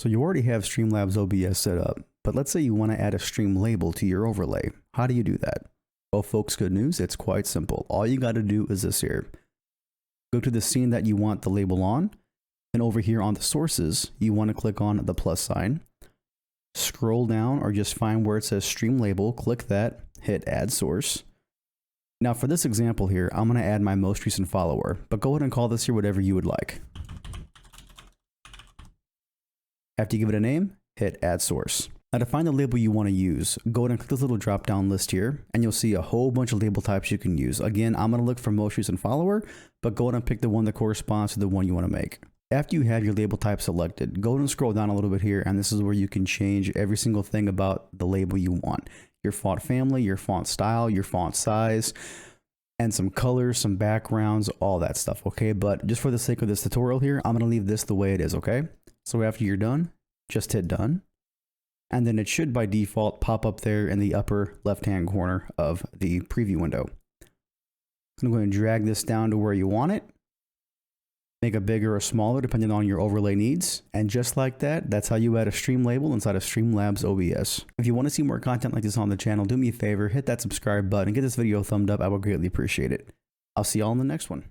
So you already have Streamlabs OBS set up, but let's say you want to add a stream label to your overlay. How do you do that? Well, folks, good news. It's quite simple. All you got to do is this here. Go to the scene that you want the label on, and over here on the sources, you want to click on the plus sign. Scroll down or just find where it says stream label, click that, hit add source. Now for this example here, I'm going to add my most recent follower, but go ahead and call this here whatever you would like. After you give it a name, hit add source. Now to find the label you want to use, go ahead and click this little drop down list here, and you'll see a whole bunch of label types you can use. Again, I'm going to look for most recent follower, but go ahead and pick the one that corresponds to the one you want to make. After you have your label type selected, go ahead and scroll down a little bit here, and this is where you can change every single thing about the label you want. Your font family, your font style, your font size, and some colors, some backgrounds, all that stuff, okay? But just for the sake of this tutorial here, I'm gonna leave this the way it is, okay? So after you're done, just hit done. And then it should by default pop up there in the upper left-hand corner of the preview window. I'm going to drag this down to where you want it. Make it bigger or smaller depending on your overlay needs. And just like that, that's how you add a stream label inside of Streamlabs OBS. If you want to see more content like this on the channel, do me a favor, hit that subscribe button and get this video a thumbs up. I would greatly appreciate it. I'll see y'all in the next one.